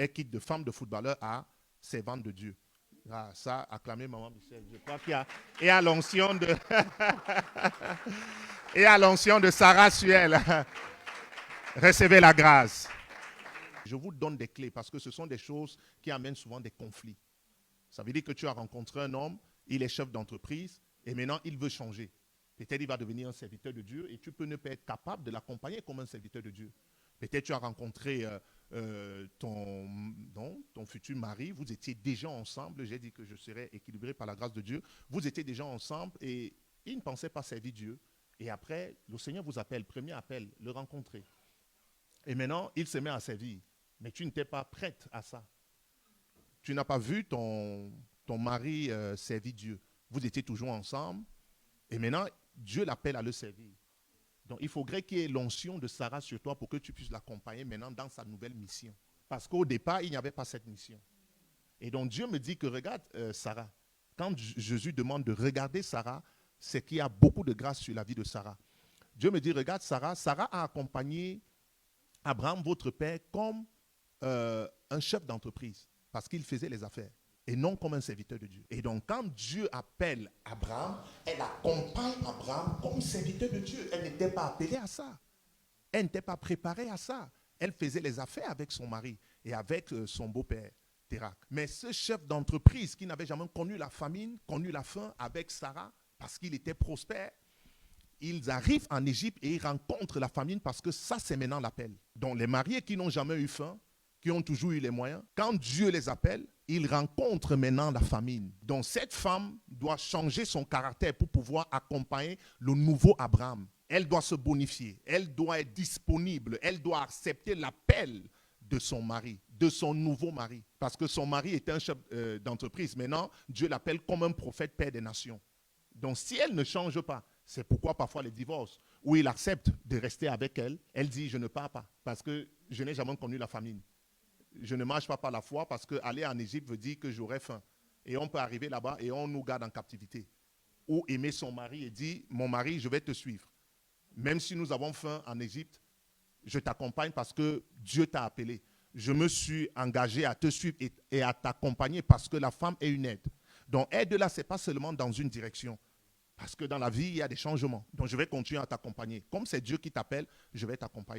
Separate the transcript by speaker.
Speaker 1: elle quitte de femme de footballeur à servante de Dieu. Ah, ça, acclamez Maman Michel. Je crois qu'il y a... Et à l'onction de... et à l'onction de Sarah Suel. Recevez la grâce. Je vous donne des clés parce que ce sont des choses qui amènent souvent des conflits. Ça veut dire que tu as rencontré un homme, il est chef d'entreprise et maintenant il veut changer. Peut-être il va devenir un serviteur de Dieu et tu peux ne pas être capable de l'accompagner comme un serviteur de Dieu. Peut-être tu as rencontré ton futur mari, vous étiez déjà ensemble, j'ai dit que je serais équilibré par la grâce de Dieu, vous étiez déjà ensemble et il ne pensait pas servir Dieu. Et après, le Seigneur vous appelle, premier appel, le rencontrer. Et maintenant, il se met à servir. Mais tu n'étais pas prête à ça. Tu n'as pas vu ton mari servir Dieu. Vous étiez toujours ensemble. Et maintenant, Dieu l'appelle à le servir. Donc, il faudrait qu'il y ait l'onction de Sarah sur toi pour que tu puisses l'accompagner maintenant dans sa nouvelle mission. Parce qu'au départ, il n'y avait pas cette mission. Et donc, Dieu me dit que regarde Sarah. Quand Jésus demande de regarder Sarah, c'est qu'il y a beaucoup de grâce sur la vie de Sarah. Dieu me dit, regarde Sarah. Sarah a accompagné Abraham, votre père, comme un chef d'entreprise. Parce qu'il faisait les affaires. Et non comme un serviteur de Dieu. Et donc, quand Dieu appelle Abraham, elle accompagne Abraham comme serviteur de Dieu. Elle n'était pas appelée à ça. Elle n'était pas préparée à ça. Elle faisait les affaires avec son mari et avec son beau-père, Térak. Mais ce chef d'entreprise qui n'avait jamais connu la famine, connu la faim avec Sarah, parce qu'il était prospère, ils arrivent en Égypte et ils rencontrent la famine parce que ça, c'est maintenant l'appel. Donc, les mariés qui n'ont jamais eu faim, qui ont toujours eu les moyens, quand Dieu les appelle, ils rencontrent maintenant la famine. Donc cette femme doit changer son caractère pour pouvoir accompagner le nouveau Abraham. Elle doit se bonifier, elle doit être disponible, elle doit accepter l'appel de son mari, de son nouveau mari. Parce que son mari était un chef d'entreprise. Maintenant, Dieu l'appelle comme un prophète père des nations. Donc si elle ne change pas, c'est pourquoi parfois les divorces, où il accepte de rester avec elle, elle dit je ne pars pas parce que je n'ai jamais connu la famine. Je ne marche pas par la foi parce qu'aller en Égypte veut dire que j'aurai faim. Et on peut arriver là-bas et on nous garde en captivité. Ou aimer son mari et dire, mon mari, je vais te suivre. Même si nous avons faim en Égypte, je t'accompagne parce que Dieu t'a appelé. Je me suis engagé à te suivre et à t'accompagner parce que la femme est une aide. Donc aide-la, ce n'est pas seulement dans une direction. Parce que dans la vie, il y a des changements. Donc je vais continuer à t'accompagner. Comme c'est Dieu qui t'appelle, je vais t'accompagner.